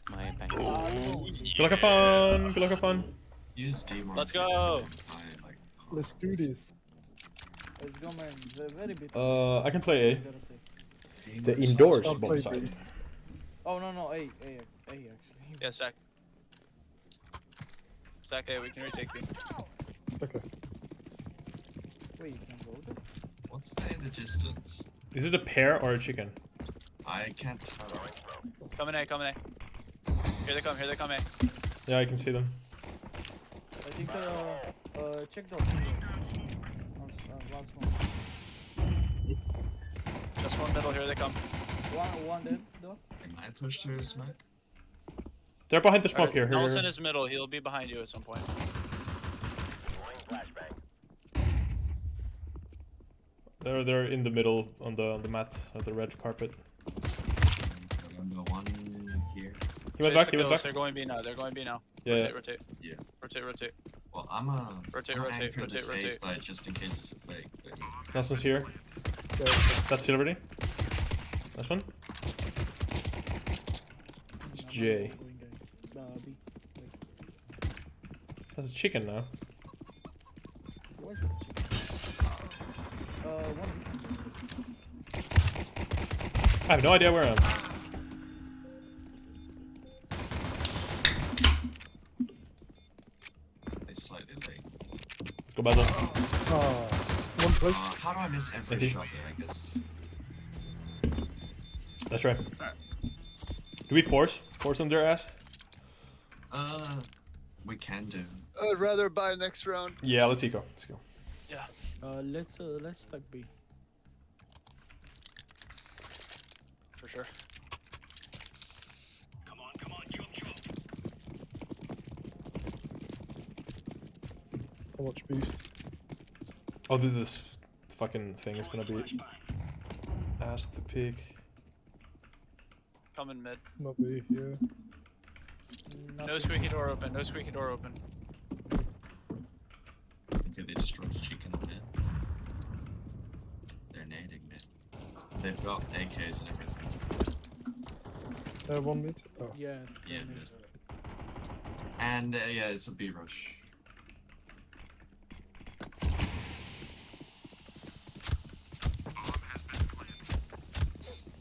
have my bank. Good luck, have fun. Good luck, have fun. Use D-Mark. Let's go. Let's do this. Let's go, man. They're very bit. I can play A. Gotta say. The indoors I'll bomb play site. B. Oh no, A actually. Yeah, stack. Stack A, we can retake B. Okay. Wait, you can go there? What's that in the distance? Is it a pear or a chicken? I can't tell. Coming A, coming A. Here they come A. Yeah, I can see them. I think check the last one. Just one middle, here they come. One dead though. Am I pushed through a smoke? They're behind the smoke Alright, here. Nelson is middle, he'll be behind you at some point. They're in the middle on the mat of the red carpet. I'm the one here. He went back. He went back. They're going B now, Yeah. Rotate. Yeah. Rotate. Well, I'm a Rotate. anchor the safe side just in case it's a fake. But... Nelson's here. That's it already. Last one. It's J. B. That's a chicken now. Where's the chicken? One. I have no idea where I am. It's slightly late. Let's go battle. One place. How do I miss every Easy. shot there, I guess? That's right. Do we force them their ass? We can do. I'd rather buy next round. Yeah, let's eco. Let's go. Yeah. Let's stack B. For sure. How much boost? Oh, this fucking thing is gonna be ass to pick. Coming mid. Not B, yeah. No squeaky door open, Okay, they destroyed the chicken on mid. They're nading mid. They've got AKs and everything. One mid? Oh. Yeah. Yeah, mid. And yeah, it's a B rush.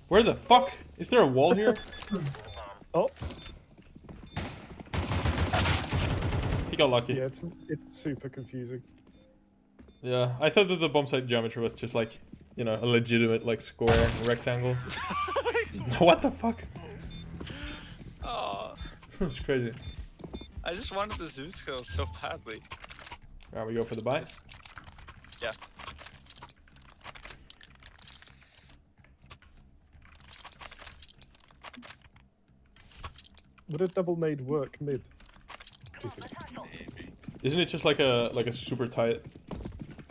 Where the fuck? Is there a wall here? Oh. He got lucky. Yeah, it's super confusing. Yeah, I thought that the bomb site geometry was just like, you know, a legitimate like square rectangle. What the fuck? Oh, That's crazy. I just wanted the Zeus skill so badly. Alright, we go for the bites. Yeah. Would a double nade work mid? Do you think? Maybe. Isn't it just like a super tight?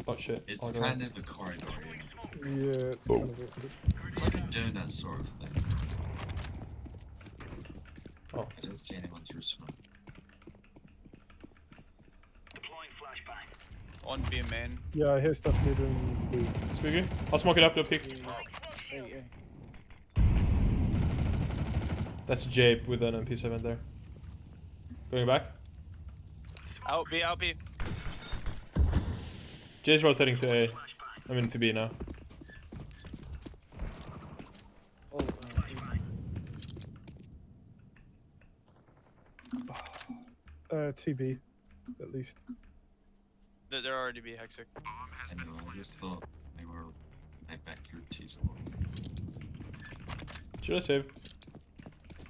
Oh shit. It's Oh, no. kind of a corridor. Yeah, it's kind of It's like a donut sort of thing. Oh. I don't see anyone through smoke. One B main. Yeah, I hear stuff mid and B. Squeaky? I'll smoke it up, don't peek. A. That's J with an MP7 there. Going back. Out B. J's rotating to A. I mean to B now. TB, at least. They're already B hexer. Anyway, I just thought they were back through T's. Should I save?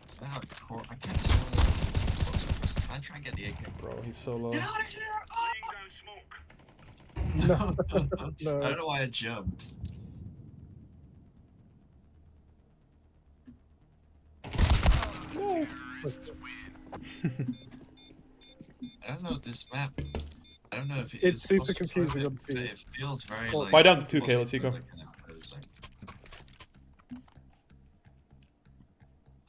Is that core? I can't tell whether that's. Can I try and get the AK? Bro, he's so low. Get out of here! Oh! No. I don't know why I jumped. I don't know this map. I don't know if It's super claustrophobic, confusing on but T. it feels very Oh, like. buy down to 2K, let's go. claustrophobic and imposing.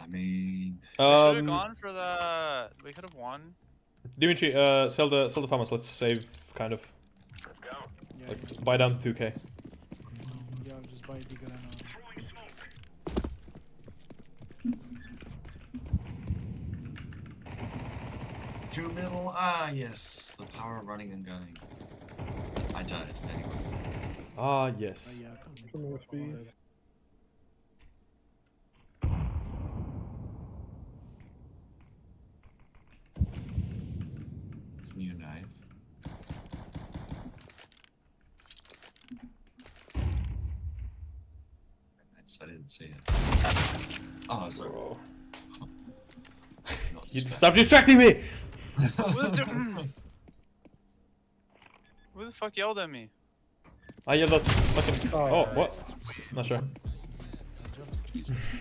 I mean, We should have gone for the. We could have won. Dimitri, sell the farmers. Let's save, kind of. Yeah, Like, buy down to 2K. yeah, I'll just buy bigger and Through middle. Ah, yes. The power of running and gunning. I died anyway. Ah, yes. Yeah, Coming with me. New knife. Nice, I didn't see it. Oh, sorry. Bro. Not You distracted. stop distracting me! Who the fuck yelled at me? Ah, yeah, that's fucking. Oh, what? Not sure. Jesus.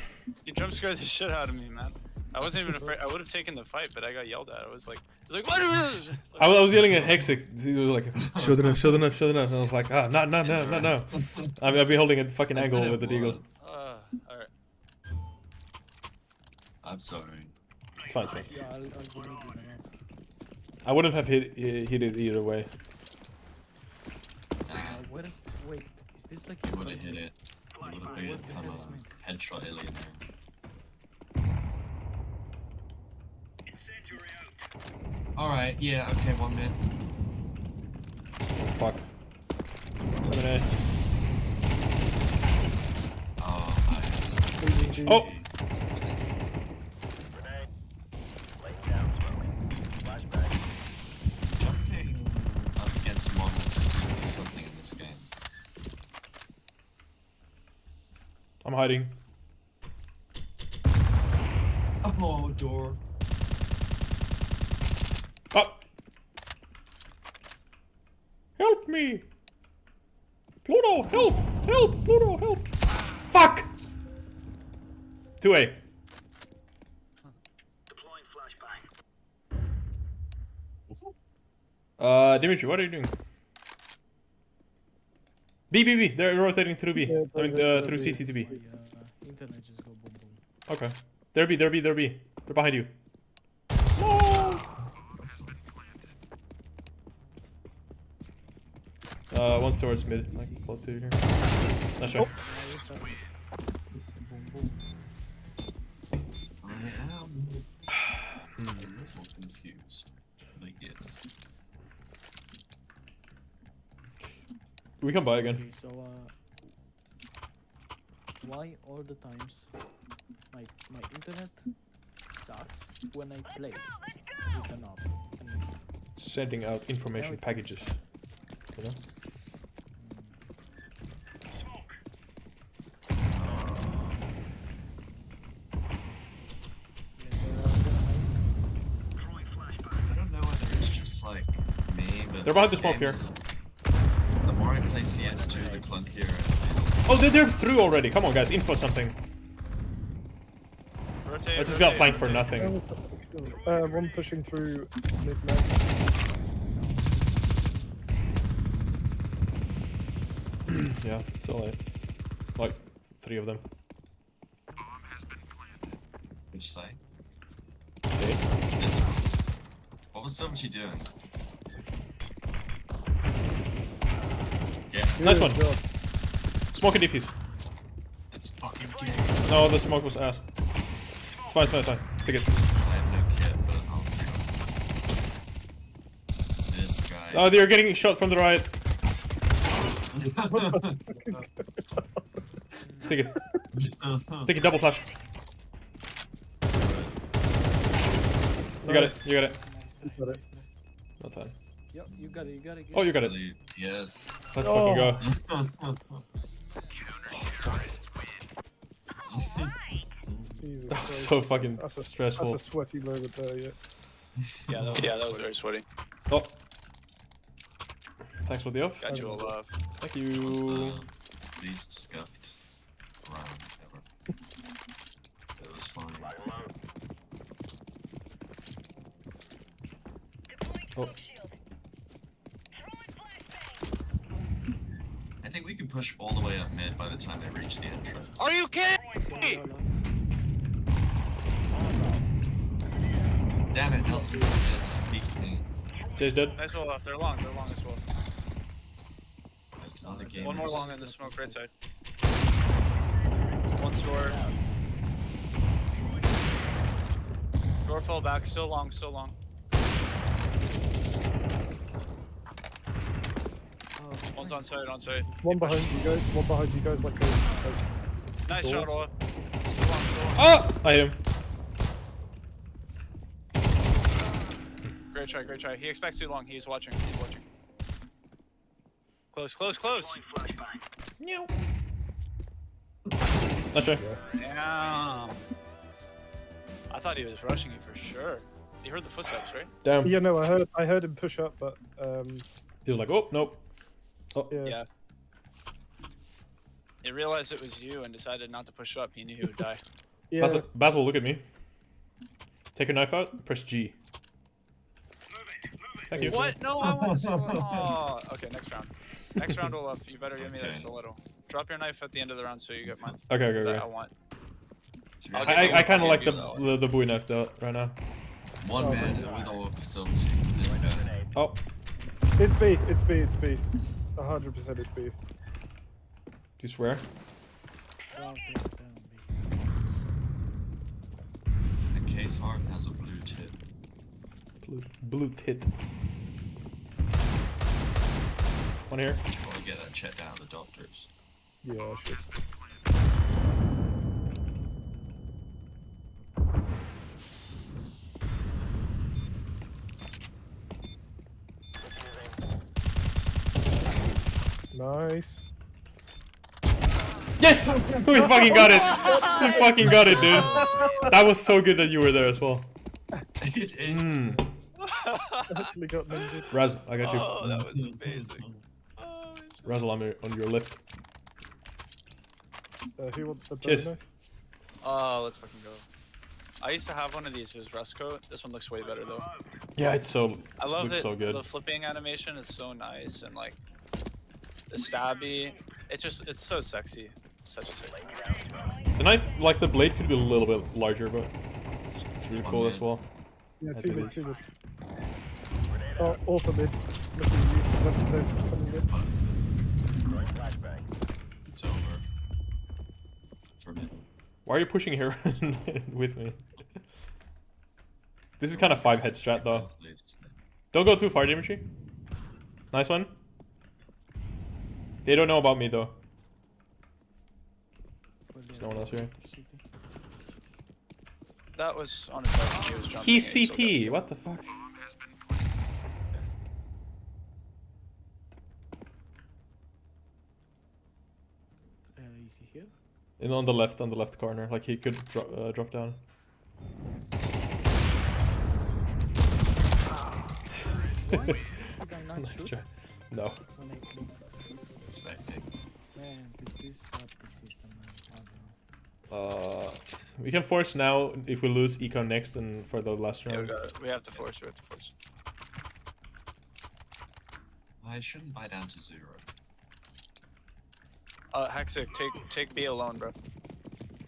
You jump scared the shit out of me, man. I wasn't even afraid. I would have taken the fight, but I got yelled at. I was like, what is this? I was yelling at Hexic. He was like, shut enough, shut enough, shut enough. And I was like, ah, no. I've been holding a fucking I angle said with the it deagle. was. Alright. I'm sorry. It's fine, it's fine. Yeah, I'll go with you. I wouldn't have hit it either way. Where is? Wait, is this like? You would have hit it. You would have made it What the hell is become meant? a headshot alien there. Alright, yeah, okay, 1 minute. Fuck. Lemonade. Oh, I Oh! Jumping up against models is really something in this game. I'm hiding. Oh, door. Up! Help me! Pluto, help! Help! Pluto, help! Fuck! 2A. Dimitri, what are you doing? B. They're rotating through B. Yeah, I mean, they're through B. CT to B. My internet just go boom boom. Okay. They're B. They're behind you. No! One's towards mid, like close to here. Not sure. Boom boom. I am a little confused. But yes. We can buy again. Okay, so why all the times my internet sucks when I play with an app? Sending out information packages. You know? I don't know whether it's just like me, but They're behind the this smoke game here. is- The more I play CS2, the clunkier it is. Oh, they're through already. Come on, guys, info something. Rotate. I just got rotate, flanked for rotate. nothing. One pushing through mid-mag. Yeah, it's alright. Like, 3 of them. Which side? Okay. This one. What was Subji doing? Yeah, Nice one. Good job. Smoke and defuse. it's fucking gay. No, the smoke was ass. It's fine. Stick it. I have no kit, but I'll try. This guy. Oh, they're getting shot from the right. Stick it. Stick it, double flash. You got it. Got it. No time. Yep, you got it. Oh, you got it. Yes. Let's fucking go. Jesus That was Christ. so fucking That's a stressful. sweaty moment there, yeah. Yeah, that was very sweaty. Oh. Thanks for the off. Got you a love. Thank It was you. the least scuffed round ever. It was fun. Oh. I think we can push all the way up mid by the time they reach the entrance. Are you kidding me? Damn it, Nelson's mid. Beat me. Jay's dead. Nice wall off. They're long as well. It's not a game. One more long in the smoke right side. One door. Door fell back. Still long. One's on site, on site. One behind you guys. One behind you guys. Like a. Nice Doors. shot, Olaf. Still on, still on. Oh! I hit him. Great try, great try. He expects too long. He's watching, he's watching. Close, close, close. Not sure. Damn. I thought he was rushing you for sure. You heard the footsteps, right? Damn. Yeah, no, I heard him push up, but He was like, oh, nope. Oh. yeah. Yeah. He realized it was you and decided not to push up. He knew he would die. Yeah. Basil, look at me. Take your knife out, press G. Thank you. What? No, I want the stiletto. Oh, okay, next round. Next round, Olaf, you better give me that Okay. stiletto. Drop your knife at the end of the round so you get mine. Okay, okay, 'Cause okay. I want. I kind of like you, the Bowie knife though, right now. One man with all facility. This guy. Oh, It's B. It's B. It's B. 100% it's B. do you swear? Down, down, And Case Harden has a blue tip. Blue tit. One here. You want to get that checked out of the doctors. Yeah, I should. Nice. Yes! We fucking got it! We fucking got it, dude. That was so good that you were there as well. Mm. Actually got ninja. Raz, I got you. Oh, that was amazing. Oh, Razzle on your left. Who wants the Cheers. bow knife? oh, let's fucking go. I used to have one of these. It was rust coat. This one looks way better though. Yeah, it's so. I love looks it. so good. The flipping animation is so nice and like the stabby. It's so sexy. Such a sexy. The knife, like the blade, could be a little bit larger, but it's really cool as well. Yeah, I two think mid, it's- two mid. Oh, also mid. Look at you. Left mid, coming mid. It's over. For me. Why are you pushing here with me? This is kind of 5-head strat though. Don't go too far, Dimitri. Nice one. They don't know about me though. There's no one else here. That was on his side. He was jumping. He's and he still CT. What the fuck? Is he here? And on the left corner, like he could drop down. Did I not Nice shoot? try. No. When I click? Expecting. Man, this optic system, man. I don't know. We can force now if we lose eco next and for the last Yeah, we round. got it. We have to force. We have to force. I shouldn't buy down to 0. Hexic, take B alone, bro.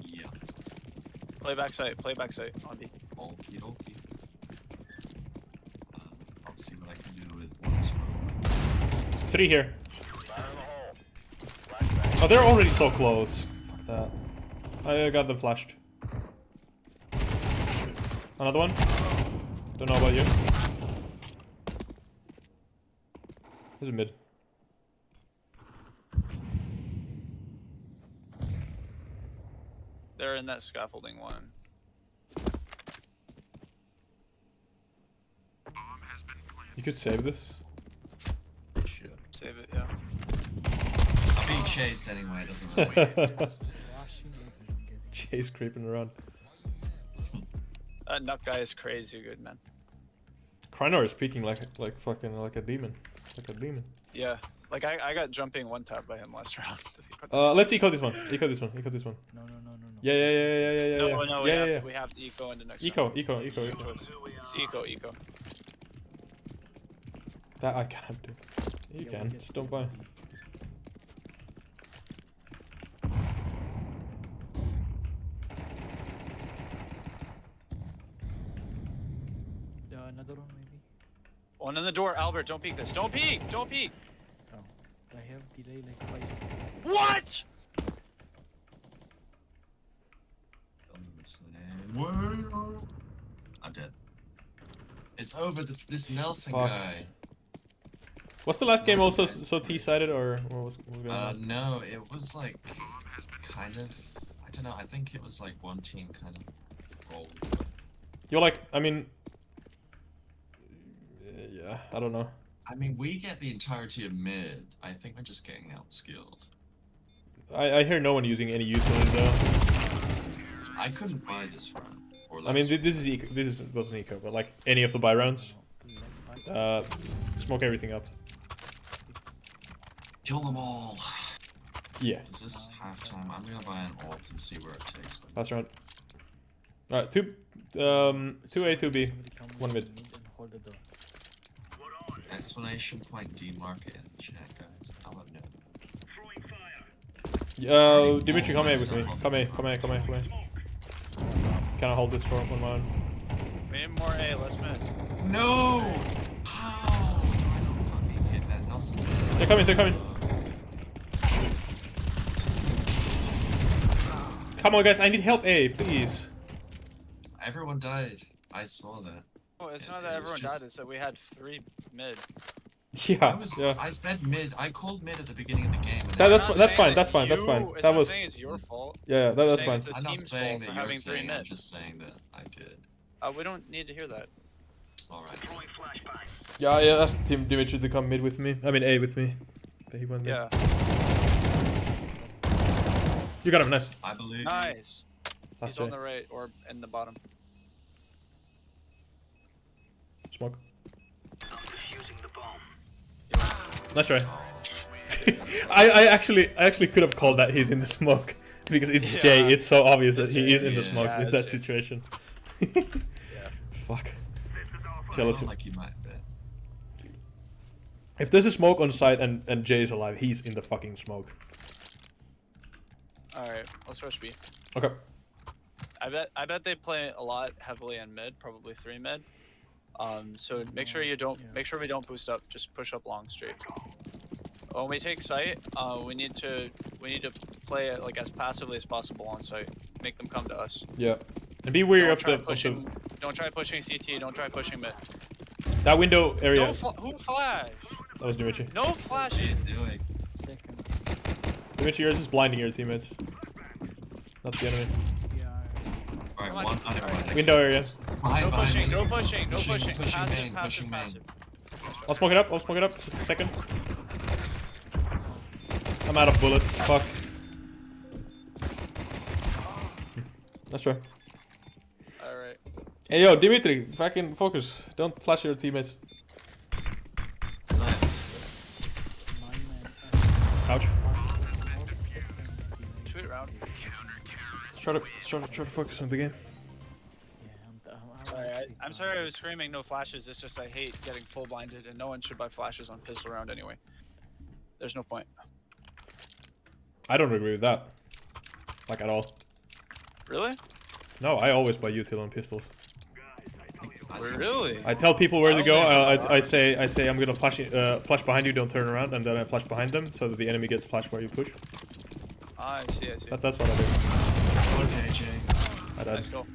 Yeah. Play backside on B. Okie dokie. I'll see what I can do with one smoke. 3 here. Oh, they're already so close. Fuck that. I got them flashed. Another one. Don't know about you. This is mid. They're in that scaffolding one. You could save this. Shit. Save it, yeah. I'm being chased anyway, it doesn't matter. Just rushing like I'm getting. Chase creeping around. That nut guy is crazy good, man. Krynor is peeking like fucking like a demon. Like a demon. Yeah. Like I got jumping one tap by him last round. Let's eco this one. Eco this one. Eco this one. No. Yeah. No, no, we yeah, have yeah. to. We have to eco into next Eco, round. eco. It's eco. That I can't do. You Yeah, we can. get- Just don't buy. Another one maybe. One in the door, Albert. Don't peek this. Don't peek. Don't peek. Oh, I have delay like 5 seconds. What? I'm dead. It's over this Nelson Fuck. guy. Was the last game also so T-sided, or what was going on? No, it was like kind of. I don't know. I think it was like one team kind of rolled. You're like, I mean, yeah, I don't know. I mean, we get the entirety of mid. I think we're just getting outskilled. I hear no one using any utility though. I couldn't buy this round. Or I mean, last this wasn't eco, but like any of the buy rounds, Let's buy. smoke everything up. Kill them all. Yeah, Is this halftime? I'm gonna buy an AWP and see where it takes me. last round. All right, 2A, 2B, one mid. And hold the door. Exclamation point D market in the chat, guys. I'll let know. Dimitri, come here with me. Come here. Can I hold this for 1 round? We need more A, let's miss. No! How do I not fucking hit that? Nelson. They're coming. Come on, guys, I need help A, please. Everyone died. I saw that. Oh, it's Yeah, not it that was everyone just- died, it's that we had 3 mid. Yeah, yeah. I said mid. I called mid at the beginning of the game. And That's then- fine, fine. that's fine. It's That not was saying it's your fault. yeah, that's saying fine. it's a I'm not team's saying fault that for you're having 3 saying. I'm mid. just saying that I did. We don't need to hear that. All right. Yeah, I asked Team Dimitri to come mid with me. I mean A with me. But he went mid. Yeah. You got him, nice. I believe. Nice. Last He's on A. the right or in the bottom. Smoke. Nice try. I actually could have called that he's in the smoke because it's Yeah. Jay. It's so obvious that It's he Jay, is in the yeah. smoke Yeah, in it's that Jay. situation. Yeah. Fuck. I Yeah, let's felt like he might bet. If there's a smoke on site and Jay is alive, he's in the fucking smoke. Alright, let's rush B. Okay. I bet they play a lot heavily in mid, probably 3 mid. So make sure you don't make sure we don't boost up, just push up long straight. When we take site, we need to play it like as passively as possible on site. Make them come to us. Yeah. And be wary Don't of try the pushing. Don't try pushing CT. Don't try pushing mid. that window area. No who flash? That was Dimitri. No flashing. Doing. Second. Dimitri, yours is blinding your teammates. Not the enemy. Yeah. All right, Come on. one under one. Window area. Behind, No behind pushing. me. No pushing. No pushing. Pushing Passive. main, Passive. pushing main. Passive. I'll smoke it up. Just a second. I'm out of bullets. Fuck. That's right. All right. Hey yo, Dimitri, fucking focus. Don't flash your teammates. 9 man. Ouch. Shoot it around. Let's try to focus on the game. Sorry, I'm sorry I was screaming no flashes. It's just I hate getting full blinded, and no one should buy flashes on pistol round anyway. There's no point. I don't agree with that. Like at all. Really? No, I always buy util on pistols. Really? I tell people where to go. I I say I'm gonna flash behind you, don't turn around, and then I flash behind them so that the enemy gets flashed where you push. I see. That's what I do. Okay, Jay. I died. Let's go.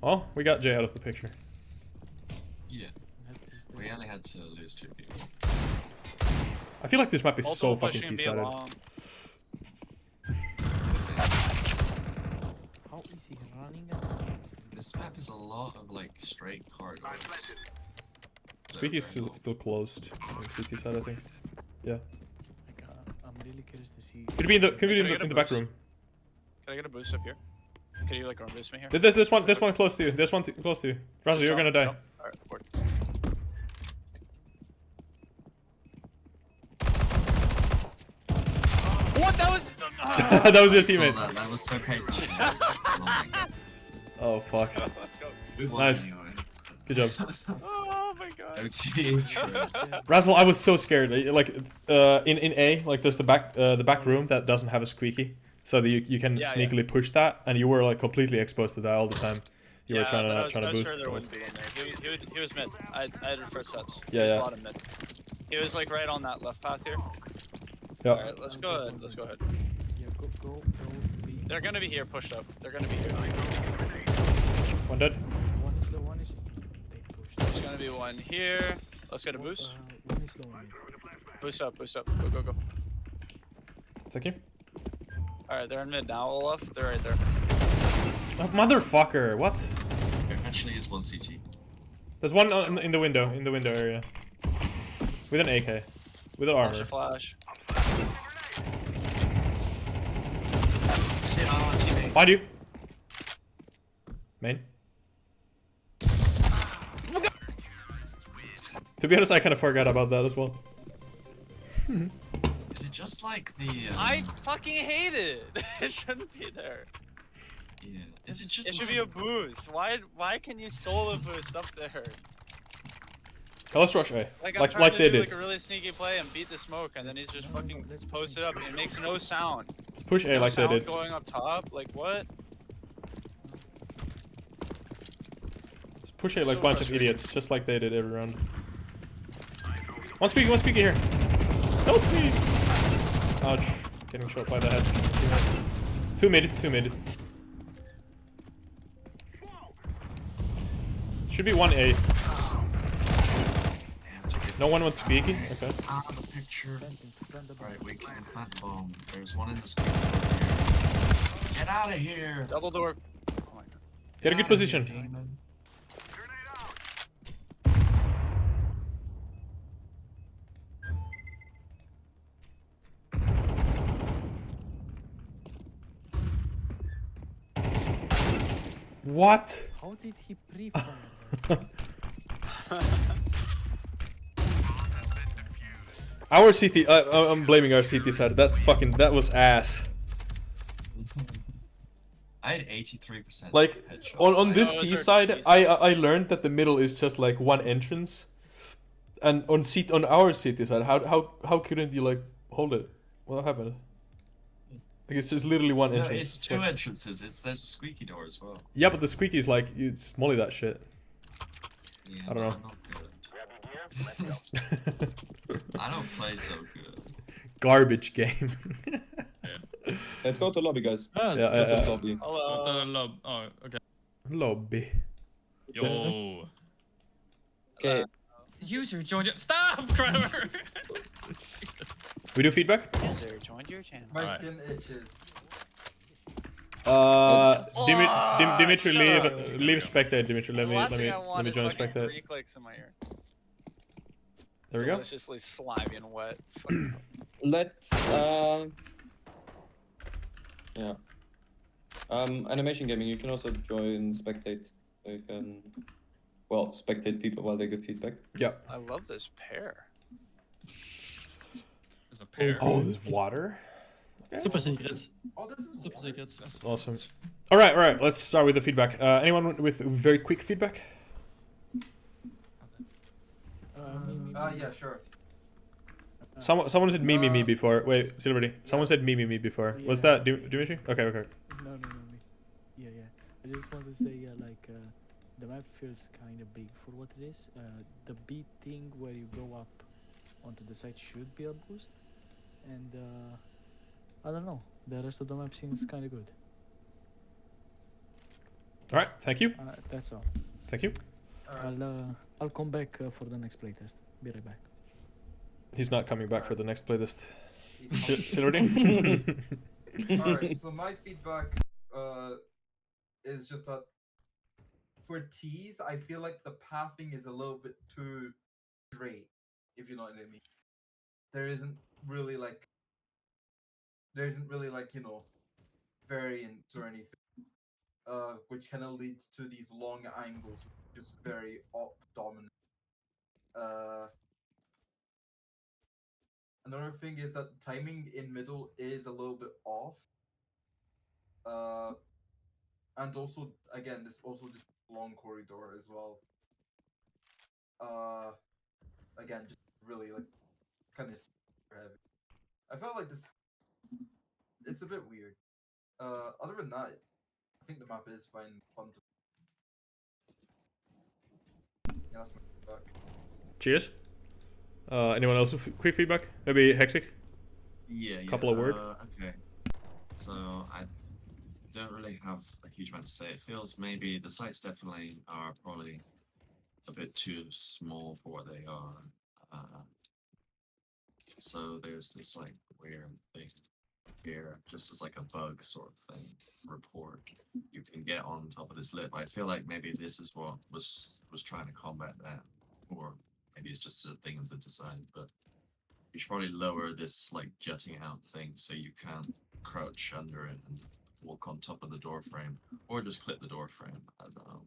Oh, we got Jay out of the picture. Yeah, we only had to lose 2 people. I feel like this map is so Multiple fucking pushing B T-sided. long. How is he running? This map is a lot of like straight corridors. Squeaky is still closed. On the CT side, I think. Yeah. Like, I'm really curious to see. Could be in the Can I get a in the back boost? room. Can I get a boost up here? Can you like run boost me here? This one close to you. This one close to you. Razzle, you're gonna die. Alright, abort. What? That was. That was your I saw teammate. that was so painful. Oh my God. Oh fuck. Let's go. We won Nice. anyway. Good job. Oh my god. OT, true. Razzle, I was so scared. Like in A, like there's the back room that doesn't have a squeaky, so that you can Yeah, sneakily push that, and you were like completely exposed to that all the time. You were but trying I to was boost. sure there so- wouldn't be in there. He was mid. I had her first steps. Yeah, He was yeah. bottom mid. He was like right on that left path here. Yeah. Alright, let's go ahead. Let's go ahead. Yeah, go. B. They're gonna be here pushed up. They're gonna be here. One dead. One is. They pushed. There's gonna be one here. Let's get a boost. One is low mid. Boost up, boost up. Go, go, go. Thank you. Alright, they're in mid now, Olaf. They're right there. Oh, motherfucker! What? There actually is one CT. There's one in the window area. With an AK. With an Flash armor. a flash. Teammate. Behind you. Main. To be honest, I kind of forgot about that as well. Is it just like the? I fucking hate it. It shouldn't be there. Yeah. Is it just? It should be a boost. Why can you solo boost up there? Oh, let's rush A. Like I'm Like trying to they do did. like a really sneaky play and beat the smoke, and then he's just fucking posted up. And it makes no sound. Let's push A No like they sound did. going up top. Like what? Let's push A It's like so a bunch of frustrating. idiots, just like they did every round. One speaker here. Help me! Ouch. Getting shot by the head. 2 mid, 2 mid. Should be 1 A. No one wants speaking? Okay. Out of the picture. Plant the bomb. Alright, we can plant bomb. There's one in the screen. Get out of here! Double door. Oh my god. Get a good position. Demon. What? How did he pre-fire? Our CT, I'm blaming our CT side. That was ass. I had 83%. Like, headshots. on this Oh, T those are side, Ts. I learned that the middle is just like one entrance. And on our CT side, how couldn't you like hold it? What happened? Like it's just literally one No, entrance. it's two entrances. There's a squeaky door as well. Yeah, but the squeaky is like you molly that shit. Yeah, I don't know. I'm not good. I don't play so good. Garbage game. Let's go to lobby, guys. Yeah, Go to yeah. lobby. Hello. Oh, okay. Lobby. Yo. Okay. User joined it. Stop, Kramer! We do feedback? User joined your channel. My Alright. skin itches. Dimitri, shut up. leave spectate, Dimitri. Let The me last thing I let want me is join fucking spectate. 3 clicks in my ear. There we go. Deliciously slimy and wet. Fucking Let's yeah. Animation gaming, you can also join spectate. So you can spectate people while they give feedback. Yeah. I love this pair. There's a pair. Oh, there's water. Super secrets. Oh, this is Super secrets. Awesome. All right. Let's start with the feedback. Anyone with very quick feedback? yeah, sure. Someone said me before. Wait, Silverty. Someone said me before. Was Yeah. that Dimitri? Okay. No, me. Yeah. I just want to say, the map feels kind of big for what it is. The B thing where you go up onto the side should be a boost, and I don't know. The rest of the map seems kind of good. All right. Thank you. That's all. Thank you. I'll come back for the next playtest. Be right back. He's not coming back for the next playlist. Silverty. Alright, so my feedback is just that for T's, I feel like the pathing is a little bit too straight, if you know what I mean. There isn't really like, variance or anything, which kind of leads to these long angles, just very op dominant. Another thing is that timing in middle is a little bit off. And also, again, this also just long corridor as well. Again, just really like kind of heavy. I felt like this. It's a bit weird. Other than that, I think the map is fun to. Yeah, that's my feedback. Cheers. Anyone else with quick feedback? Maybe Hexic? Yeah. Couple of word? Okay. So I don't really have a huge amount to say. It feels maybe the sites definitely are probably a bit too small for what they are. So there's this like weird thing here, just as like a bug sort of thing, report you can get on top of this lip. I feel like maybe this is what was trying to combat that, or maybe it's just a thing of the design. But you should probably lower this like jutting out thing so you can't crouch under it and walk on top of the door frame, or just clip the door frame. I don't know.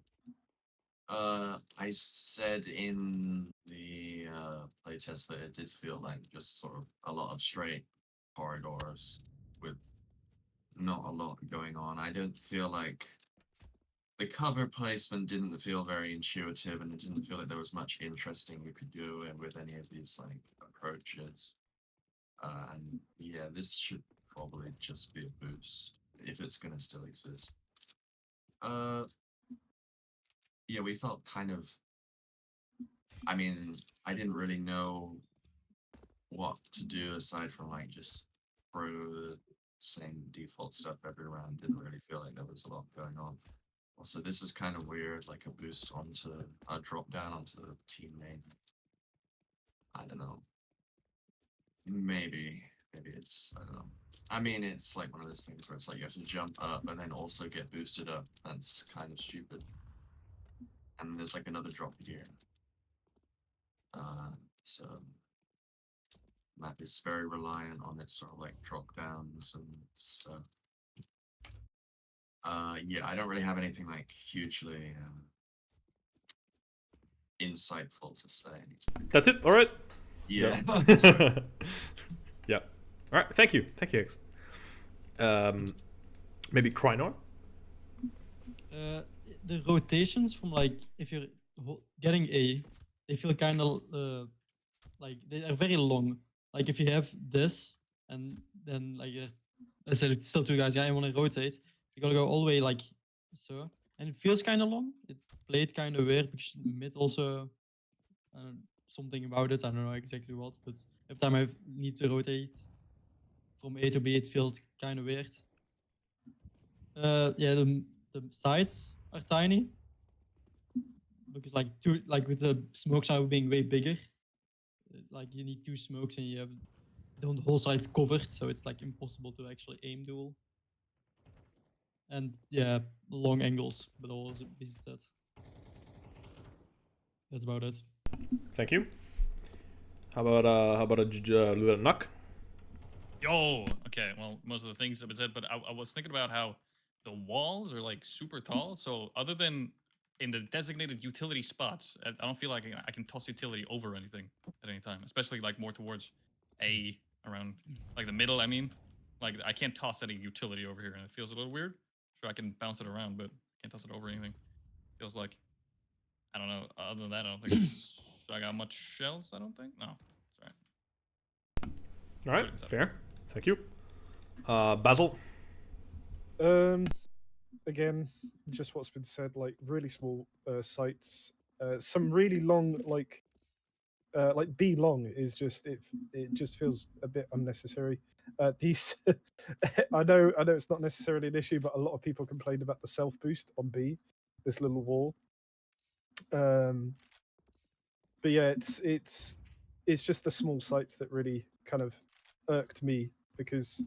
I said in the playtest that it did feel like just sort of a lot of straight corridors with not a lot going on. I don't feel like the cover placement didn't feel very intuitive, and it didn't feel like there was much interesting you could do with any of these like approaches. And yeah, this should probably just be a boost if it's gonna still exist. Yeah, we felt kind of. I mean, I didn't really know what to do aside from like just throw the same default stuff every round. Didn't really feel like there was a lot going on. Also, this is kind of weird, like a boost onto a drop down onto the teammate. I don't know. Maybe it's I don't know. I mean, it's like one of those things where it's like you have to jump up and then also get boosted up. That's kind of stupid. And there's like another drop here. So map is very reliant on its sort of like drop downs and stuff. Yeah, I don't really have anything like hugely insightful to say. That's it. All right. Yeah. Yeah. All right. Thank you. Thank you. Maybe Krynor? The rotations from like if you're getting A, they feel kind of like they are very long. Like if you have this and then like I said it's still two guys. Yeah, I want to rotate. You gotta go all the way like so, and it feels kind of long. It played kind of weird because mid also something about it. I don't know exactly what, but every time I need to rotate from A to B, it feels kind of weird. Yeah, the sides are tiny because like with the smokes now being way bigger, like you need two smokes and you have the whole side covered, so it's like impossible to actually aim duel. And yeah, long angles, but all is said. That's about it. Thank you. How about a Nuck? Yo. Okay. Well, most of the things have been said, but I was thinking about how the walls are like super tall. So other than in the designated utility spots, I don't feel like I can toss utility over anything at any time, especially like more towards A around like the middle. I mean, like I can't toss any utility over here, and it feels a little weird. Sure, I can bounce it around, but can't toss it over anything. Feels like I don't know. Other than that, I don't think I got much shells. I don't think. No, that's right. All right. Fair. Thank you. Basil? Again, just what's been said, like really small sites. Some really long, like B long is just it just feels a bit unnecessary. These I know it's not necessarily an issue, but a lot of people complained about the self boost on B, this little wall. But yeah, it's just the small sites that really kind of irked me, because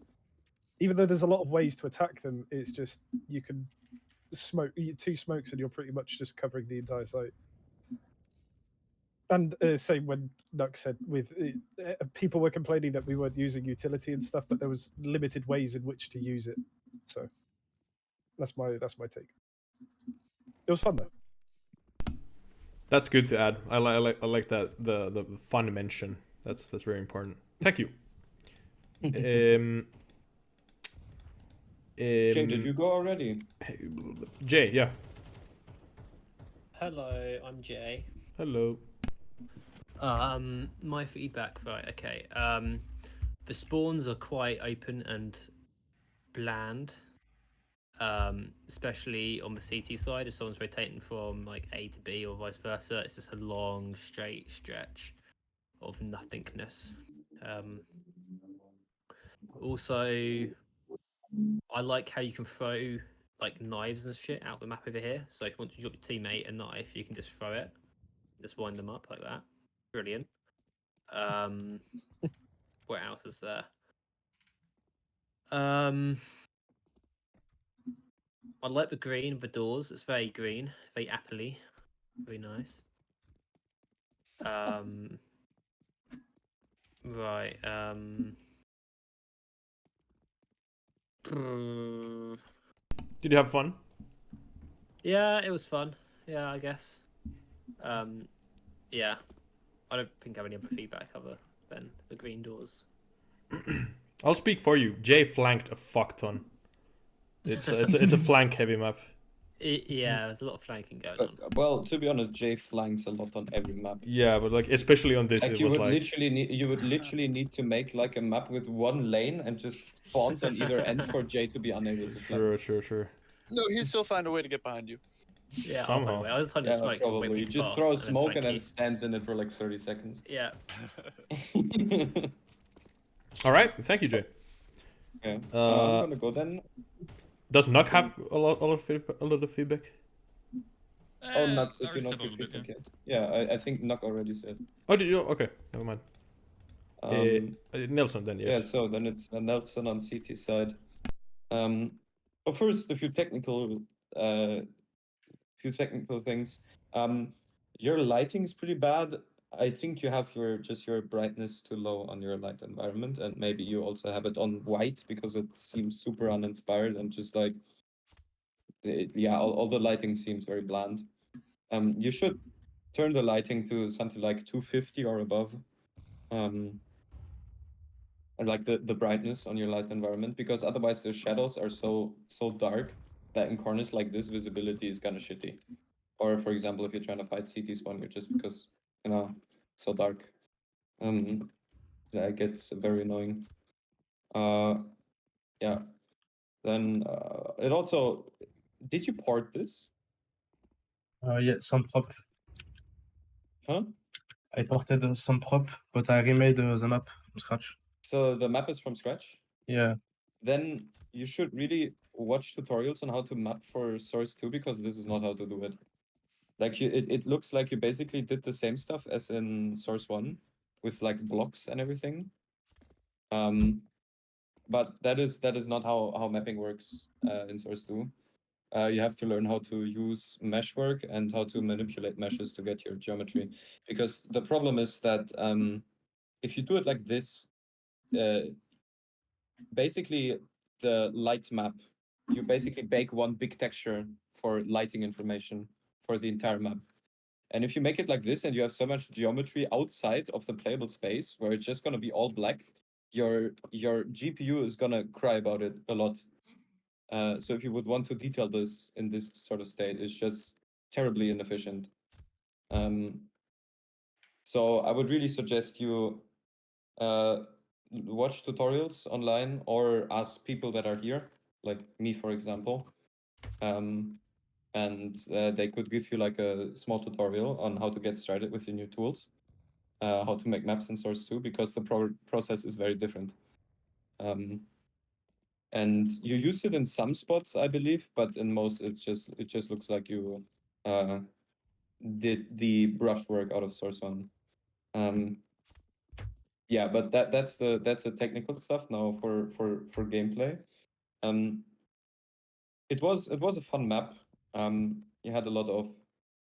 even though there's a lot of ways to attack them, it's just you can smoke two smokes and you're pretty much just covering the entire site. And same when Nuck said with people were complaining that we weren't using utility and stuff, but there was limited ways in which to use it. So that's my take. It was fun though. That's good to add. I like that the fun mention. That's very important. Thank you. Jay, did you go already? Jay, yeah. Hello, I'm Jay. Hello. My feedback, right? Okay. The spawns are quite open and bland. Especially on the CT side, if someone's rotating from like A to B or vice versa, it's just a long straight stretch of nothingness. Also, I like how you can throw like knives and shit out the map over here. So if you want to drop your teammate a knife, you can just throw it, just wind them up like that. Brilliant. what else is there? I like the green of the doors. It's very green, very appley, very nice. Right. Did you have fun? Yeah, it was fun. Yeah, I guess. Yeah, I don't think I have any other feedback other than the green doors. I'll speak for you. Jay flanked a fuck ton. It's a flank heavy map. Yeah, there's a lot of flanking going on. Well, to be honest, Jay flanks a lot on every map. Yeah, but like especially on this, Like it you was would like literally need to make like a map with one lane and just spawns on either end for Jay to be unable to flank. sure. No, he'd still find a way to get behind you. Yeah, Somehow. I'll find a way. I'll just find the Yeah, smoke and wait for probably. you You to just pass, throw and smoke and flank then you. stands in it for like 30 seconds. Yeah. All right, thank you, Jay. Okay. I'm Uh, gonna go then. Does Nuck have a lot of feedback? Oh, not I did you already not said a give little bit, feedback yet? Yeah, I think Nuck already said. Oh, did you? Okay, never mind. Nelson then, Yeah, yes. so then it's Nelson on CT side. But first, a few technical things. Your lighting is pretty bad. I think you have your brightness too low on your light environment, and maybe you also have it on white because it seems super uninspired and just like yeah, all the lighting seems very bland. You should turn the lighting to something like 250 or above. And like the brightness on your light environment, because otherwise the shadows are so dark that in corners like this visibility is kind of shitty. Or for example, if you're trying to fight CT spawn, you're just because so dark. That gets very annoying. Yeah. Then it also, did you port this? Yeah, some prop. Huh? I ported some prop, but I remade the map from scratch. So the map is from scratch? Yeah. Then you should really watch tutorials on how to map for Source 2, because this is not how to do it. Like it looks like you basically did the same stuff as in Source 1 with like blocks and everything. But that is not how mapping works in Source 2. You have to learn how to use meshwork and how to manipulate meshes to get your geometry. Because the problem is that if you do it like this, basically the light map, you basically bake one big texture for lighting information for the entire map. And if you make it like this and you have so much geometry outside of the playable space where it's just gonna be all black, your GPU is gonna cry about it a lot. So if you would want to detail this in this sort of state, it's just terribly inefficient. So I would really suggest you watch tutorials online or ask people that are here, like me, for example. And they could give you like a small tutorial on how to get started with the new tools, how to make maps in Source 2, because the process is very different. And you use it in some spots, I believe, but in most it just looks like you did the brushwork out of Source 1. Yeah, but that's the technical stuff now for gameplay. It was a fun map. You had a lot of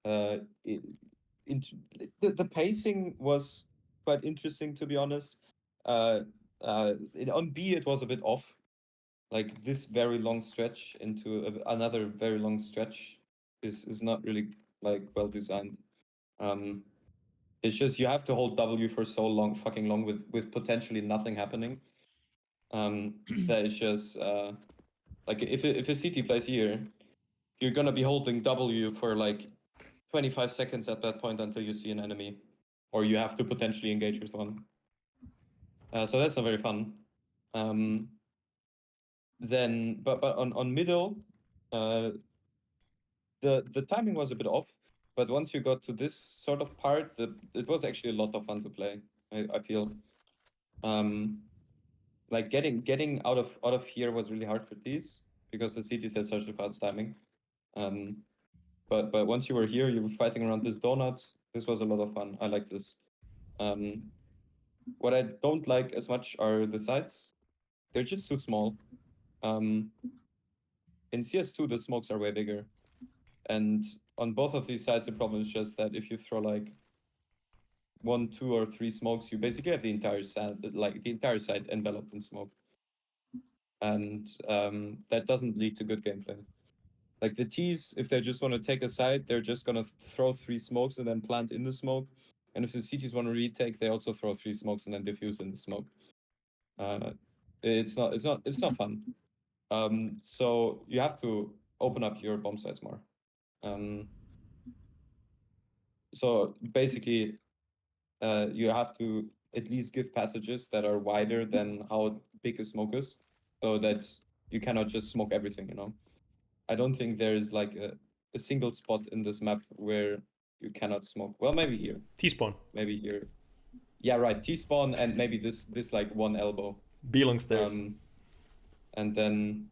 the pacing was quite interesting, to be honest. On B it was a bit off, like this very long stretch into another very long stretch is not really like well designed. It's just you have to hold W for so fucking long with potentially nothing happening. That is just like if a CT plays here, you're gonna be holding W for like 25 seconds at that point until you see an enemy, or you have to potentially engage with one. So that's not very fun. Then, but on middle, the timing was a bit off. But once you got to this sort of part, it was actually a lot of fun to play. I feel. Like getting out of here was really hard for these because the cities has such a fast timing. But once you were here, you were fighting around this donut. This was a lot of fun. I like this. What I don't like as much are the sides. They're just too small. In CS2, the smokes are way bigger. And on both of these sides, the problem is just that if you throw like 1, 2, or 3 smokes, you basically have the entire side enveloped in smoke. And that doesn't lead to good gameplay. Like the T's, if they just want to take a side, they're just gonna throw 3 smokes and then plant in the smoke. And if the CTs want to retake, they also throw 3 smokes and then defuse in the smoke. It's not fun. So you have to open up your bomb sites more. So basically, you have to at least give passages that are wider than how big a smoke is, so that you cannot just smoke everything, you know? I don't think there is like a single spot in this map where you cannot smoke. Well, maybe here. T-spawn. Maybe here. Yeah, right. T-spawn and maybe this like one elbow. B-long stairs. And then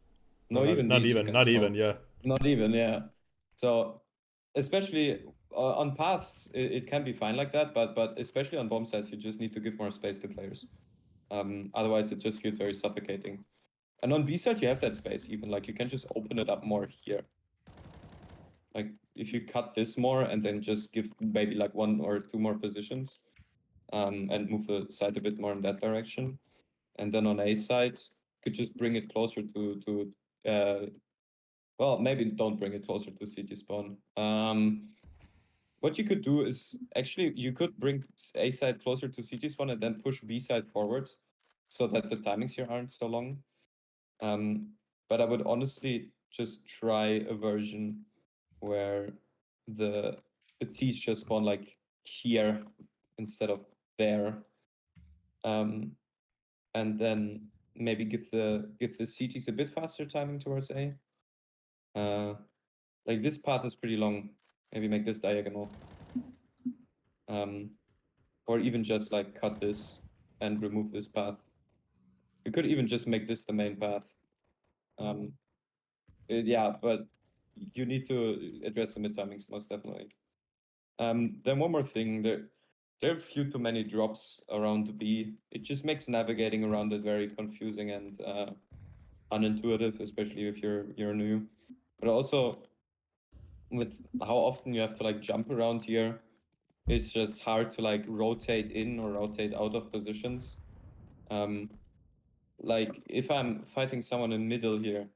No, even not these you even, can not smoke. even, yeah. Not even, yeah. So especially on paths, it can be fine like that, but especially on bomb sites, you just need to give more space to players. Otherwise, it just feels very suffocating. And on B side, you have that space even. Like you can just open it up more here. Like if you cut this more and then just give maybe like 1 or 2 more positions, and move the site a bit more in that direction. And then on A side, you could just bring it closer to well, maybe don't bring it closer to city spawn. What you could do is actually you could bring A side closer to city spawn and then push B side forwards, so that the timings here aren't so long. But I would honestly just try a version where the T's just spawn like here instead of there. And then maybe give the CTs a bit faster timing towards A. Like this path is pretty long. Maybe make this diagonal. Or even just like cut this and remove this path. You could even just make this the main path. Yeah, but you need to address the mid timings most definitely. Then one more thing, there are a few too many drops around B. It just makes navigating around it very confusing and unintuitive, especially if you're new. But also with how often you have to like jump around here, it's just hard to like rotate in or rotate out of positions. Like if I'm fighting someone in middle here,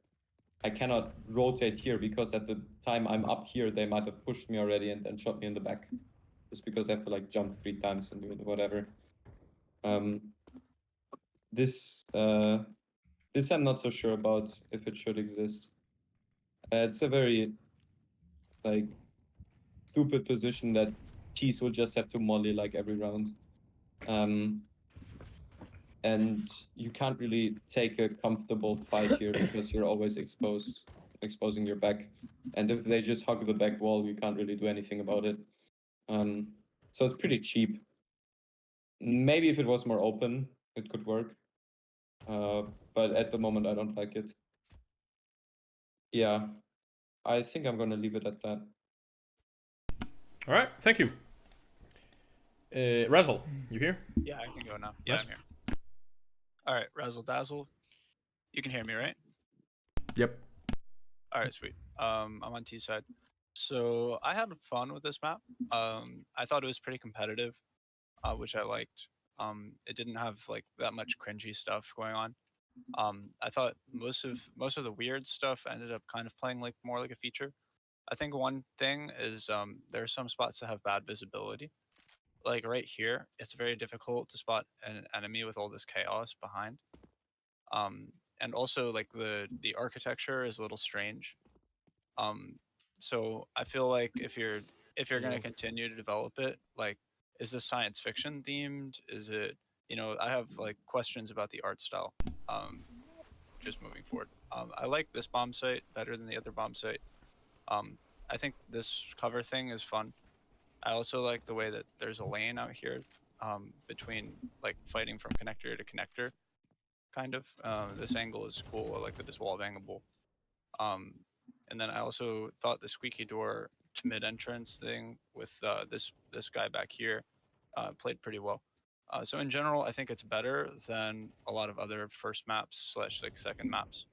I cannot rotate here because at the time I'm up here, they might have pushed me already and then shot me in the back. Just because I have to like jump 3 times and do whatever. This I'm not so sure about if it should exist. It's a very like stupid position that T's will just have to molly like every round. And you can't really take a comfortable fight here because you're always exposing your back. And if they just hug the back wall, you can't really do anything about it. So it's pretty cheap. Maybe if it was more open, it could work. But at the moment, I don't like it. Yeah, I think I'm gonna leave it at that. All right, thank you. Razzle, you here? Yeah, I can go now. Yeah, Nice. I'm here. All right, Razzle Dazzle. You can hear me, right? Yep. All right, sweet. I'm on T side. So I had fun with this map. I thought it was pretty competitive, which I liked. It didn't have like that much cringy stuff going on. I thought most of the weird stuff ended up kind of playing like more like a feature. I think one thing is there are some spots that have bad visibility. Like right here, it's very difficult to spot an enemy with all this chaos behind. And also like the architecture is a little strange. So I feel like if you're going to continue to develop it, like is this science fiction themed? Is it, I have like questions about the art style. Just moving forward. I like this bomb site better than the other bomb site. I think this cover thing is fun. I also like the way that there's a lane out here between like fighting from connector to connector, kind of. This angle is cool. I like that this wall bangable. And then I also thought the squeaky door to mid entrance thing with this guy back here played pretty well. So in general, I think it's better than a lot of other first maps slash like second maps.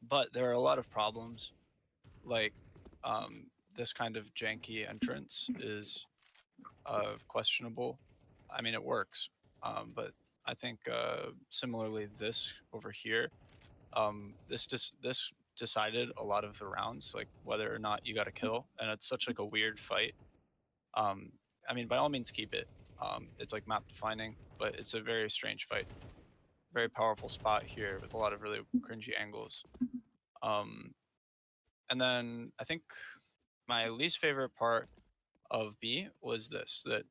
But there are a lot of problems, like this kind of janky entrance is questionable. I mean, it works, but I think similarly this over here, this decided a lot of the rounds, like whether or not you got a kill, and it's such like a weird fight. I mean, by all means, keep it. It's like map defining, but it's a very strange fight. Very powerful spot here with a lot of really cringy angles. And then I think my least favorite part of B was this, that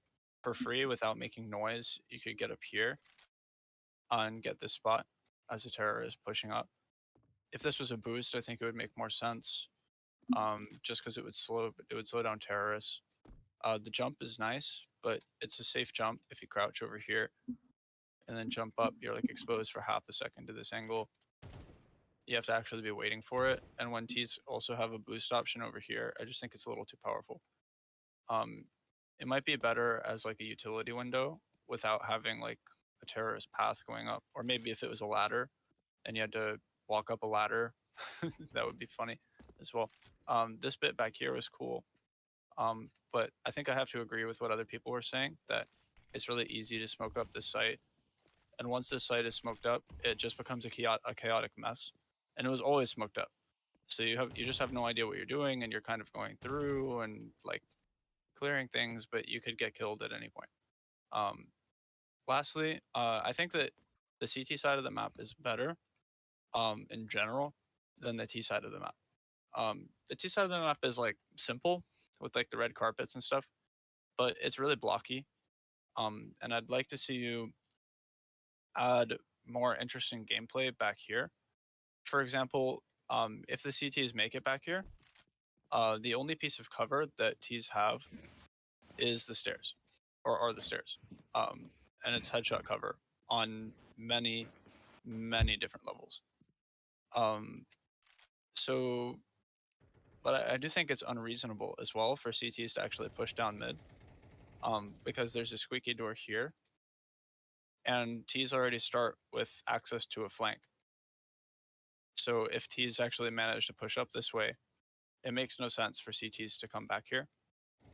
for free without making noise, you could get up here and get this spot as a terror is pushing up. If this was a boost, I think it would make more sense. Just because it would slow down terrorists. The jump is nice, but it's a safe jump if you crouch over here and then jump up. You're like exposed for half a second to this angle. You have to actually be waiting for it. And when T's also have a boost option over here, I just think it's a little too powerful. It might be better as like a utility window without having like a terrorist path going up, or maybe if it was a ladder and you had to walk up a ladder, that would be funny as well. This bit back here was cool, but I think I have to agree with what other people were saying, that it's really easy to smoke up this site, and once this site is smoked up, it just becomes a chaotic mess, and it was always smoked up. So you just have no idea what you're doing, and you're kind of going through and like clearing things, but you could get killed at any point. Lastly, I think that the CT side of the map is better in general than the T side of the map. The T side of the map is like simple with like the red carpets and stuff, but it's really blocky. And I'd like to see you add more interesting gameplay back here. For example, if the CTs make it back here, the only piece of cover that Ts have is the stairs, or are the stairs, and it's headshot cover on many different levels. So, but I do think it's unreasonable as well for CTs to actually push down mid, because there's a squeaky door here, and Ts already start with access to a flank. So if Ts actually manage to push up this way, it makes no sense for CTs to come back here.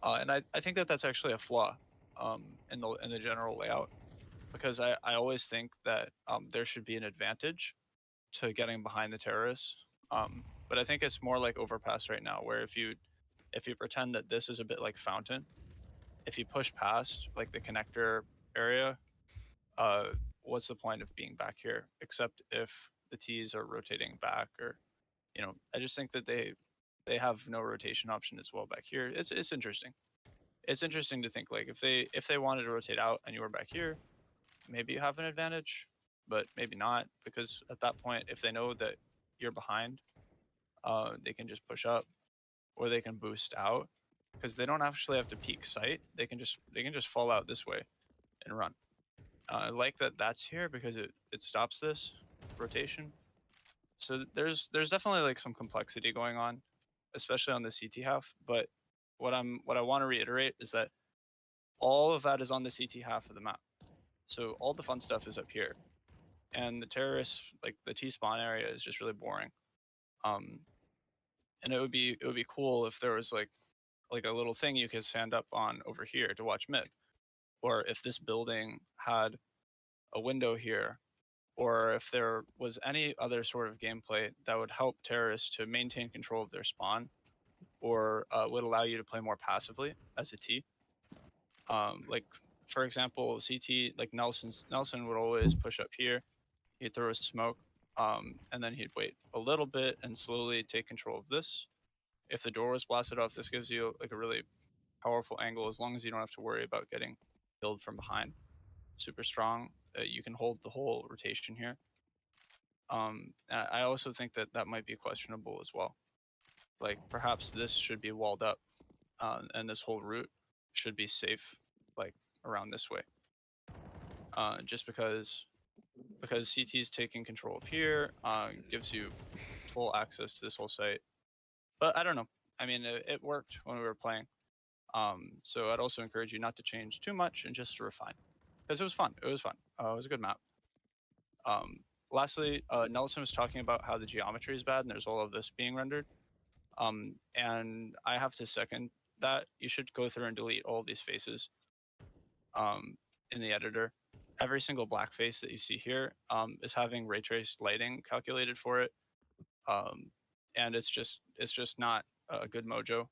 And I think that that's actually a flaw in the general layout, because I always think that there should be an advantage to getting behind the terrorists. But I think it's more like overpass right now, where if you pretend that this is a bit like Fountain, if you push past like the connector area, what's the point of being back here? Except if the Ts are rotating back, or I just think that they have no rotation option as well back here. It's interesting. It's interesting to think like if they wanted to rotate out and you were back here, maybe you have an advantage, but maybe not, because at that point, if they know that you're behind, they can just push up, or they can boost out, because they don't actually have to peek sight. They can just fall out this way and run. I like that that's here because it stops this rotation. So there's definitely like some complexity going on, especially on the CT half. But what I want to reiterate is that all of that is on the CT half of the map. So all the fun stuff is up here, and the terrorists, like the T spawn area, is just really boring. And it would be cool if there was like a little thing you could stand up on over here to watch mid, or if this building had a window here, or if there was any other sort of gameplay that would help terrorists to maintain control of their spawn, or would allow you to play more passively as a T. Like for example, CT, like Nelson would always push up here, he'd throw a smoke, and then he'd wait a little bit and slowly take control of this. If the door was blasted off, this gives you like a really powerful angle, as long as you don't have to worry about getting killed from behind. Super strong. You can hold the whole rotation here. I also think that that might be questionable as well. Like perhaps this should be walled up, and this whole route should be safe, like around this way. Just because CT is taking control of here, gives you full access to this whole site. But I don't know. I mean, it worked when we were playing. So I'd also encourage you not to change too much and just to refine, because it was fun. It was fun. It was a good map. Lastly, Nelson was talking about how the geometry is bad and there's all of this being rendered. And I have to second that. You should go through and delete all of these faces in the editor. Every single black face that you see here is having ray traced lighting calculated for it. And it's just not a good mojo.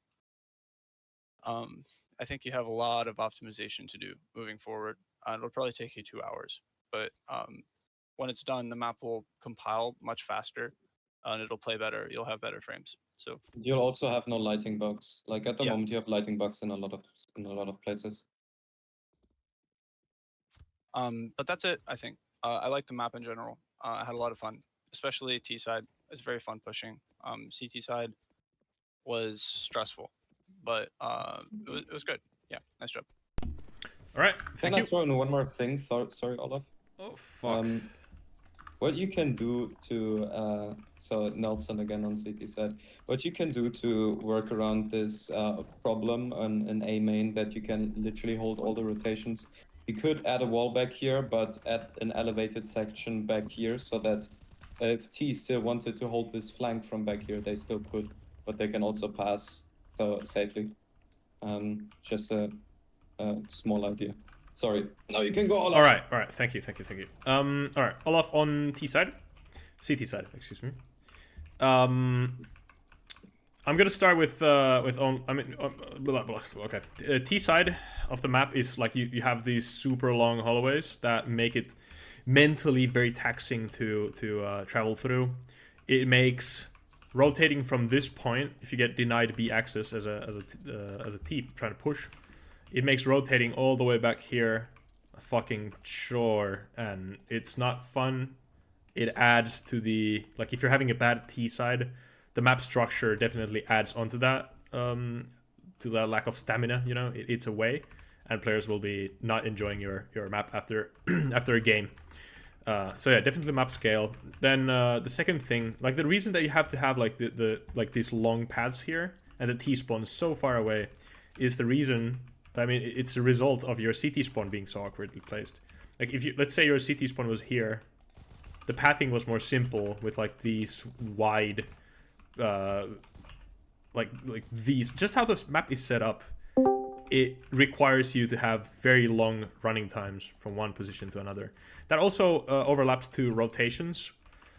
I think you have a lot of optimization to do moving forward. It'll probably take you 2 hours, but when it's done, the map will compile much faster and it'll play better. You'll have better frames. So You'll also have no lighting bugs. Like at the Yeah. moment, you have lighting bugs in a lot of places. but that's it. I think I like the map in general. I had a lot of fun, especially T side. It's very fun pushing. CT side was stressful, but it was good. Yeah, nice job. All right, Can thank I you. throw in one more thing? Sorry, Olaf. Oh fuck. What you can do to so Nelson again on CT side, what you can do to work around this problem on an A main that you can literally hold all the rotations. You could add a wall back here, but add an elevated section back here so that if T still wanted to hold this flank from back here, they still could, but they can also pass so safely. Just a small idea. Sorry. Now you can go, Olaf. All right. Thank you. All right, Olaf on T side, CT side. Excuse me. I'm gonna start with okay. T side of the map is like you have these super long hallways that make it mentally very taxing to travel through. It makes rotating from this point, if you get denied B access as a T trying to push, it makes rotating all the way back here a fucking chore, and it's not fun. It adds to the, like, if you're having a bad T side, the map structure definitely adds onto that, to that lack of stamina. You know, it's a way, and players will be not enjoying your map after after a game. So yeah, definitely map scale. Then the second thing, like the reason that you have to have like the like these long paths here and the T spawn so far away is the reason. I mean, it's a result of your CT spawn being so awkwardly placed. Like if you, let's say your CT spawn was here, the pathing was more simple with like these wide, like these. Just how this map is set up, it requires you to have very long running times from one position to another. That also overlaps to rotations.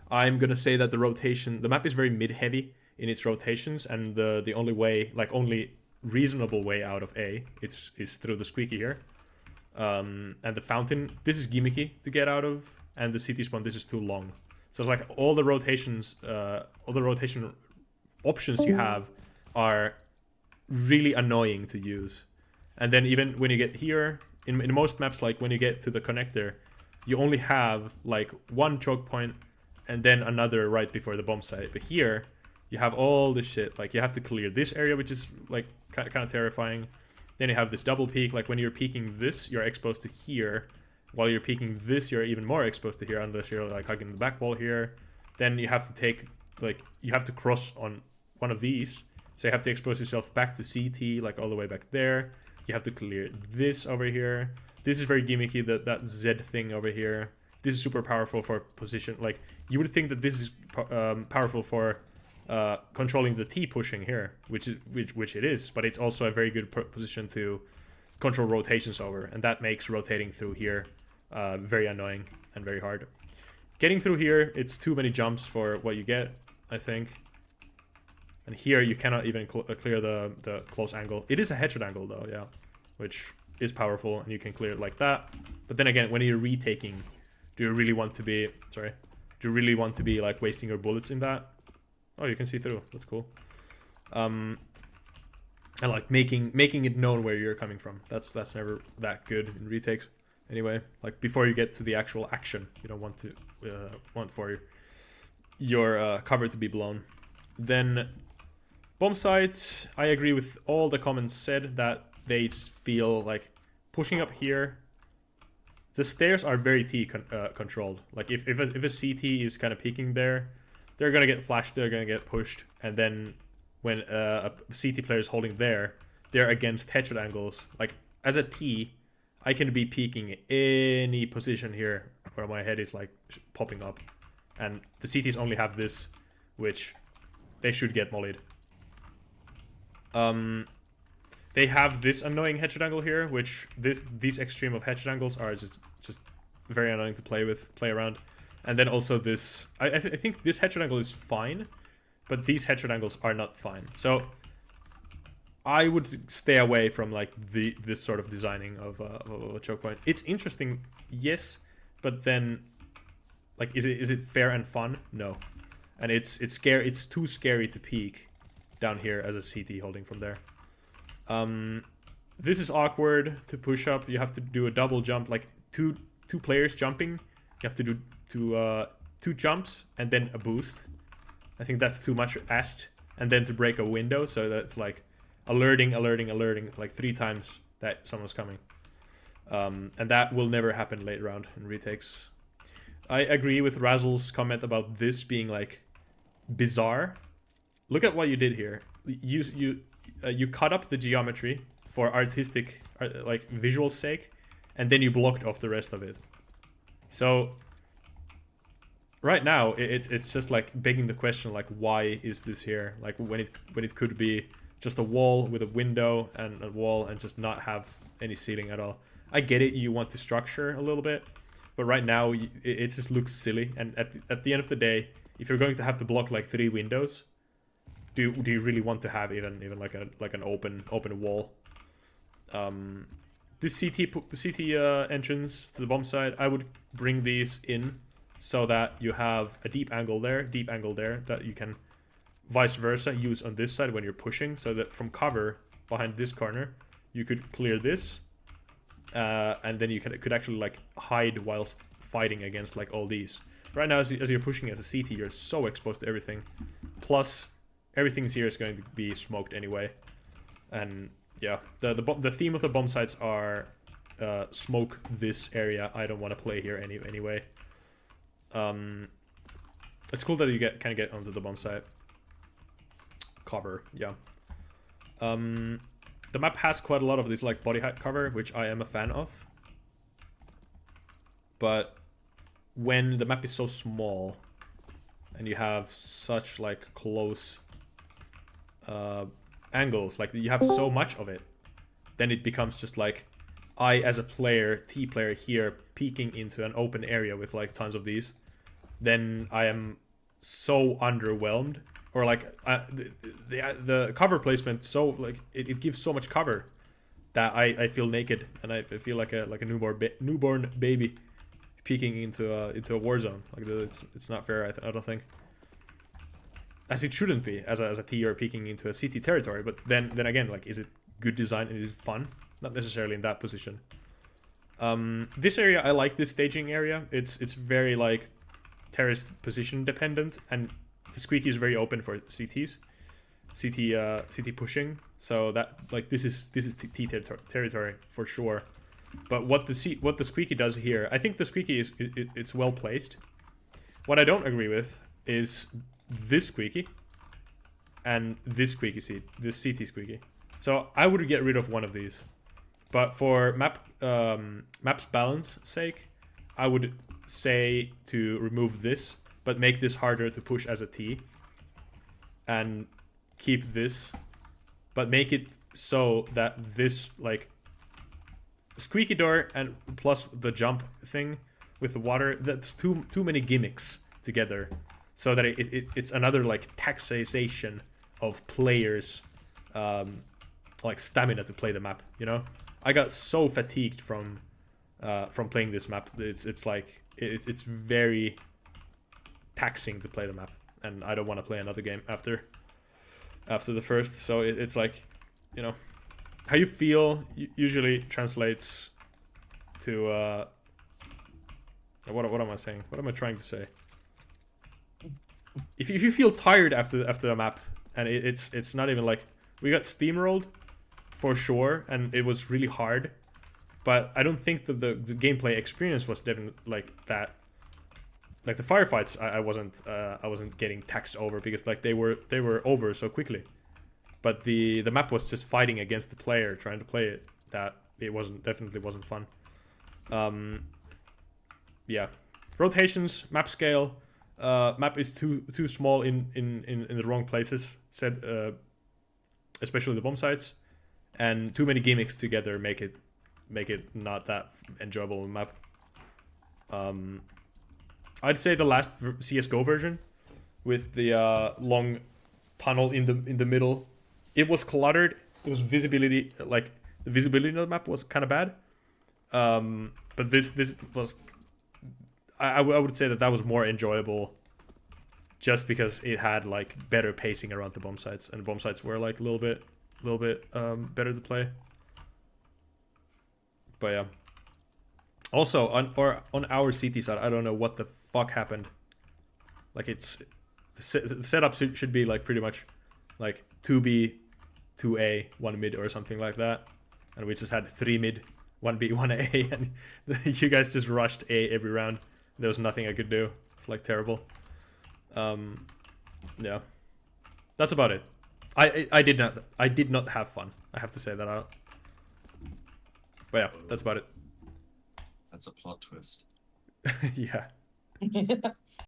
I'm gonna say that the map is very mid-heavy in its rotations, and the only way, like only reasonable way out of A is through the squeaky here. And the fountain, this is gimmicky to get out of, and the city spawn, this is too long. So it's like all the rotation options you have are really annoying to use. And then even when you get here, in most maps, like when you get to the connector, you only have like one choke point and then another right before the bomb site. But here, you have all this shit. Like you have to clear this area, which is like kind of terrifying. Then you have this double peak. Like when you're peeking this, you're exposed to here. While you're peeking this, you're even more exposed to here unless you're like hugging the back wall here. Then you have to take, like, you have to cross on one of these. So you have to expose yourself back to CT, like all the way back there. You have to clear this over here. This is very gimmicky, that Z thing over here. This is super powerful for position. Like, you would think that this is powerful for controlling the T pushing here, which it is, but it's also a very good position to control rotations over, and that makes rotating through here very annoying and very hard. Getting through here, it's too many jumps for what you get, I think. And here you cannot even clear the close angle. It is a headshot angle though, yeah, which is powerful, and you can clear it like that. But then again, when you're retaking, do you really want to be like wasting your bullets in that? Oh, you can see through. That's cool. And like making it known where you're coming from. That's never that good in retakes. Anyway, like before you get to the actual action, you don't want to want for your cover to be blown. Then bomb sites, I agree with all the comments said that they just feel like pushing up here. The stairs are very T controlled. Like if a CT is kind of peeking there, they're gonna get flashed, they're gonna get pushed, and then when a CT player is holding there, they're against headshot angles. Like as a T, I can be peeking any position here where my head is like popping up, and the CTs only have this, which they should get mollied. They have this annoying headshot angle here, which these extreme of headshot angles are just very annoying to play around. And then also this, I think this headshot angle is fine, but these headshot angles are not fine. So I would stay away from like this sort of designing of a choke point. It's interesting, yes, but then like is it fair and fun? No, and it's scary. It's too scary to peek down here as a CT holding from there. This is awkward to push up. You have to do a double jump, like two players jumping. You have to do two jumps and then a boost. I think that's too much asked. And then to break a window, so that's like alerting like 3 times that someone's coming. And that will never happen late round in retakes. I agree with Razzle's comment about this being like bizarre. Look at what you did here. You cut up the geometry for artistic, like visual sake, and then you blocked off the rest of it. So right now it's just like begging the question, like why is this here? Like when it could be just a wall with a window and a wall and just not have any ceiling at all. I get it, you want to structure a little bit, but right now it just looks silly. And at the end of the day, if you're going to have to block like 3 windows, do you really want to have even like an open wall? This CT entrance to the bomb side, I would bring these in so that you have a deep angle there, that you can vice versa use on this side when you're pushing, so that from cover behind this corner you could clear this, and then you could actually like hide whilst fighting against like all these. Right now, as you're pushing as a CT, you're so exposed to everything. Plus, everything's here is going to be smoked anyway, and yeah, the theme of the bomb sites are smoke this area. I don't want to play here anyway. It's cool that you can get onto the bomb site. Cover, yeah. The map has quite a lot of this like body height cover, which I am a fan of. But when the map is so small and you have such like close angles, like you have so much of it, then it becomes just like I as a player, T player here, peeking into an open area with like tons of these, then I am so underwhelmed. Or like the cover placement, so like it gives so much cover that I feel naked, and I feel like a newborn baby peeking into a war zone. Like it's not fair. I don't think, as it shouldn't be as a T or peeking into a CT territory. But then again, like, is it good design and is it fun? Not necessarily in that position. This area, I like this staging area. It's very like terrace position dependent, and the squeaky is very open for CTs, CT pushing. So that like this is T territory for sure. But what the squeaky does here, I think the squeaky it's well placed. What I don't agree with is this squeaky and this squeaky this CT squeaky. So I would get rid of one of these. But for map's balance sake, I would say to remove this, but make this harder to push as a T, and keep this, but make it so that this like squeaky door and plus the jump thing with the water, that's too many gimmicks together, so that it's another like taxation of players like stamina to play the map, you know? I got so fatigued from playing this map. It's like it's very taxing to play the map, and I don't want to play another game after the first. So it's like, you know, how you feel usually translates to what am I saying? What am I trying to say? If you feel tired after a map, and it's not even like we got steamrolled for sure, and it was really hard, but I don't think that the gameplay experience was definitely like that. Like the firefights, I wasn't getting taxed over because like they were over so quickly. but the map was just fighting against the player trying to play it. That it definitely wasn't fun. Yeah, rotations, map scale. Map is too small in the wrong places. Said especially the bomb sites, and too many gimmicks together make it not that enjoyable map. I'd say the last CS:GO version with the long tunnel in the middle, it was cluttered. It was visibility, like the visibility of the map was kind of bad. But this was, I would say that was more enjoyable, just because it had like better pacing around the bomb sites, and the bomb sites were like a little bit better to play. But yeah. Also on our CT side, I don't know what the fuck happened. Like the setup should be like pretty much like 2B, 2A, 1 mid or something like that, and we just had 3 mid, 1B, 1A, and you guys just rushed A every round. There was nothing I could do. It's like terrible. Yeah, that's about it. I did not have fun. I have to say that out. But yeah, that's about it. That's a plot twist. Yeah.